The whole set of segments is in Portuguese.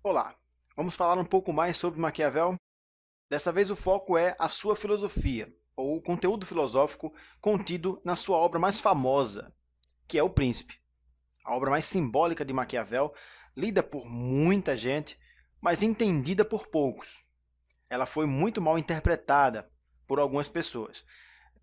Olá, vamos falar um pouco mais sobre Maquiavel? Dessa vez o foco é a sua filosofia, ou o conteúdo filosófico contido na sua obra mais famosa, que é O Príncipe. A obra mais simbólica de Maquiavel, lida por muita gente, mas entendida por poucos. Ela foi muito mal interpretada por algumas pessoas.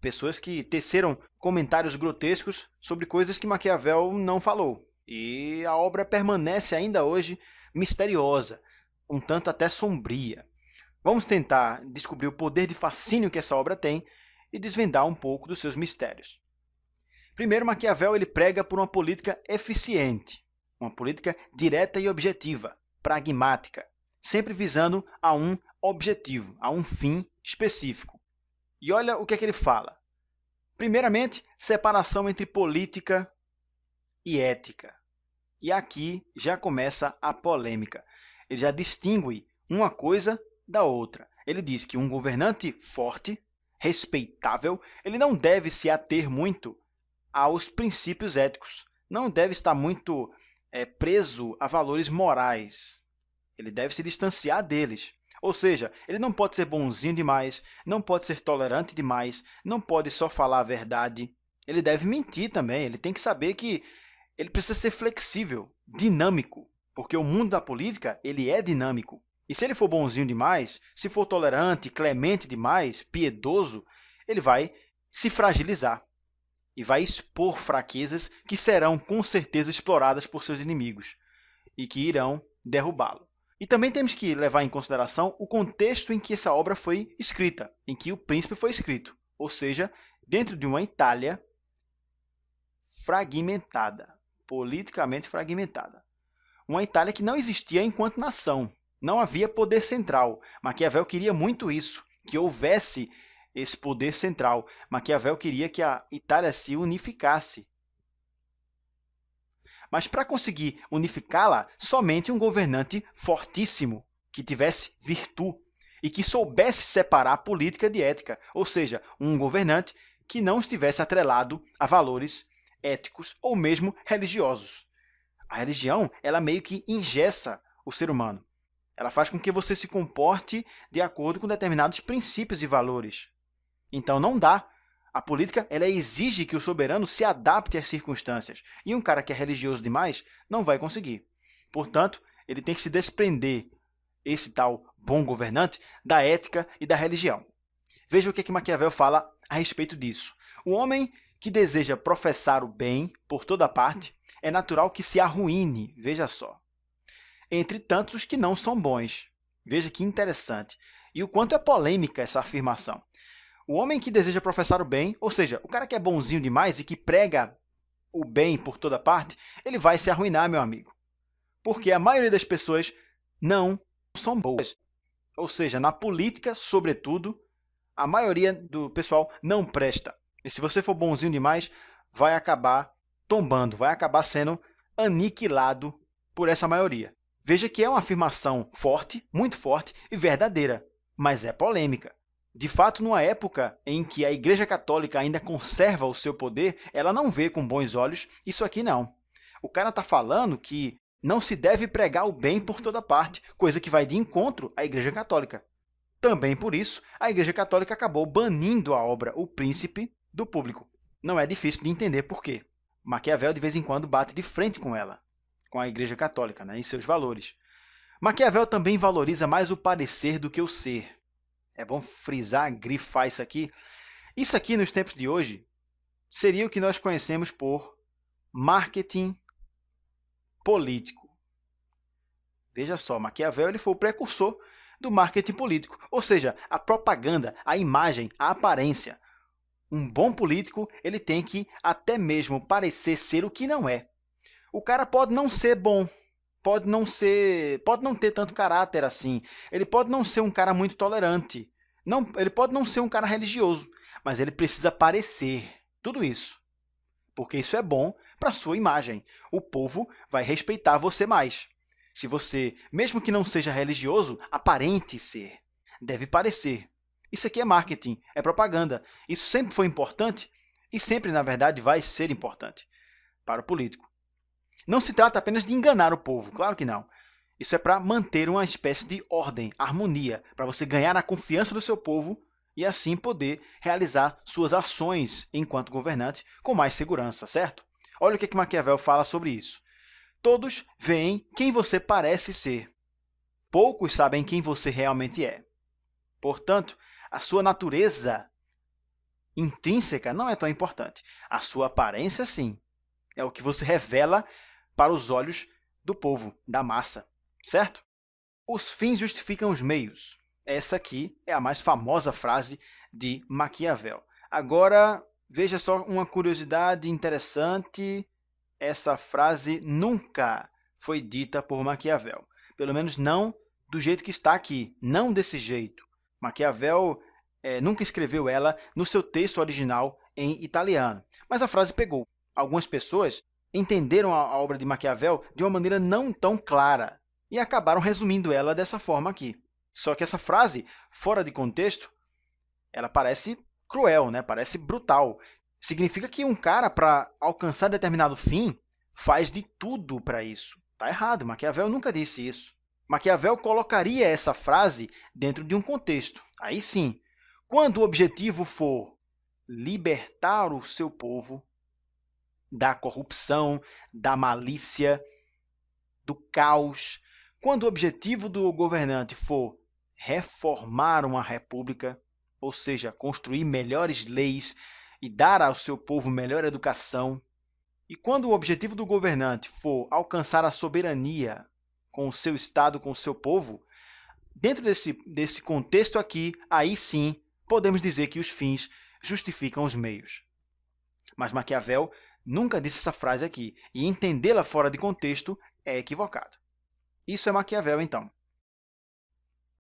Pessoas que teceram comentários grotescos sobre coisas que Maquiavel não falou. E a obra permanece ainda hoje misteriosa, um tanto até sombria. Vamos tentar descobrir o poder de fascínio que essa obra tem e desvendar um pouco dos seus mistérios. Primeiro, Maquiavel ele prega por uma política eficiente, uma política direta e objetiva, pragmática, sempre visando a um objetivo, a um fim específico. E olha o que é que ele fala. Primeiramente, separação entre política e ética. E aqui já começa a polêmica. Ele já distingue uma coisa da outra. Ele diz que um governante forte, respeitável, ele não deve se ater muito aos princípios éticos. Não deve estar muito preso a valores morais. Ele deve se distanciar deles. Ou seja, ele não pode ser bonzinho demais, não pode ser tolerante demais, não pode só falar a verdade. Ele deve mentir também, ele tem que saber que ele precisa ser flexível, dinâmico, porque o mundo da política ele é dinâmico. E se ele for bonzinho demais, se for tolerante, clemente demais, piedoso, ele vai se fragilizar e vai expor fraquezas que serão com certeza exploradas por seus inimigos e que irão derrubá-lo. E também temos que levar em consideração o contexto em que essa obra foi escrita, em que O Príncipe foi escrito, ou seja, dentro de uma Itália fragmentada, politicamente fragmentada. Uma Itália que não existia enquanto nação, não havia poder central. Maquiavel queria muito isso, que houvesse esse poder central. Maquiavel queria que a Itália se unificasse. Mas para conseguir unificá-la, somente um governante fortíssimo, que tivesse virtude e que soubesse separar política de ética, ou seja, um governante que não estivesse atrelado a valores éticos ou mesmo religiosos. A religião, ela meio que engessa o ser humano. Ela faz com que você se comporte de acordo com determinados princípios e valores. Então não dá. A política ela exige que o soberano se adapte às circunstâncias. E um cara que é religioso demais não vai conseguir. Portanto, ele tem que se desprender, esse tal bom governante, da ética e da religião. Veja o que Maquiavel fala a respeito disso. O homem que deseja professar o bem por toda parte, é natural que se arruíne, veja só. Entre tantos os que não são bons. Veja que interessante. E o quanto é polêmica essa afirmação. O homem que deseja professar o bem, ou seja, o cara que é bonzinho demais e que prega o bem por toda parte, ele vai se arruinar, meu amigo. Porque a maioria das pessoas não são boas. Ou seja, na política, sobretudo, a maioria do pessoal não presta. E se você for bonzinho demais, vai acabar tombando, vai acabar sendo aniquilado por essa maioria. Veja que é uma afirmação forte, muito forte e verdadeira, mas é polêmica. De fato, numa época em que a Igreja Católica ainda conserva o seu poder, ela não vê com bons olhos isso aqui não. O cara está falando que não se deve pregar o bem por toda parte, coisa que vai de encontro à Igreja Católica. Também por isso, a Igreja Católica acabou banindo a obra O Príncipe do público. Não é difícil de entender por quê. Maquiavel, de vez em quando, bate de frente com ela, com a Igreja Católica, e seus valores. Maquiavel também valoriza mais o parecer do que o ser. É bom frisar, grifar isso aqui. Isso aqui, nos tempos de hoje, seria o que nós conhecemos por marketing político. Veja só, Maquiavel ele foi o precursor do marketing político, ou seja, a propaganda, a imagem, a aparência. Um bom político ele tem que até mesmo parecer ser o que não é. O cara pode não ser bom, pode não ter tanto caráter assim, ele pode não ser um cara muito tolerante, ele pode não ser um cara religioso, mas ele precisa parecer tudo isso, porque isso é bom para a sua imagem. O povo vai respeitar você mais. Se você, mesmo que não seja religioso, aparente ser, deve parecer. Isso aqui é marketing, é propaganda. Isso sempre foi importante e sempre, na verdade, vai ser importante para o político. Não se trata apenas de enganar o povo, claro que não. Isso é para manter uma espécie de ordem, harmonia, para você ganhar a confiança do seu povo e assim poder realizar suas ações enquanto governante com mais segurança, certo? Olha o que Maquiavel fala sobre isso. Todos veem quem você parece ser. Poucos sabem quem você realmente é. Portanto, a sua natureza intrínseca não é tão importante. A sua aparência, sim, é o que você revela para os olhos do povo, da massa, certo? Os fins justificam os meios. Essa aqui é a mais famosa frase de Maquiavel. Agora, veja só uma curiosidade interessante. Essa frase nunca foi dita por Maquiavel. Pelo menos não do jeito que está aqui, não desse jeito. Maquiavel nunca escreveu ela no seu texto original em italiano. Mas a frase pegou. Algumas pessoas entenderam a obra de Maquiavel de uma maneira não tão clara e acabaram resumindo ela dessa forma aqui. Só que essa frase, fora de contexto, ela parece cruel, né? Parece brutal. Significa que um cara, para alcançar determinado fim, faz de tudo para isso. Está errado, Maquiavel nunca disse isso. Maquiavel colocaria essa frase dentro de um contexto. Aí sim, quando o objetivo for libertar o seu povo da corrupção, da malícia, do caos, quando o objetivo do governante for reformar uma república, ou seja, construir melhores leis e dar ao seu povo melhor educação, e quando o objetivo do governante for alcançar a soberania com o seu Estado, com o seu povo, dentro desse contexto aqui, aí sim, podemos dizer que os fins justificam os meios. Mas Maquiavel nunca disse essa frase aqui, e entendê-la fora de contexto é equivocado. Isso é Maquiavel, então.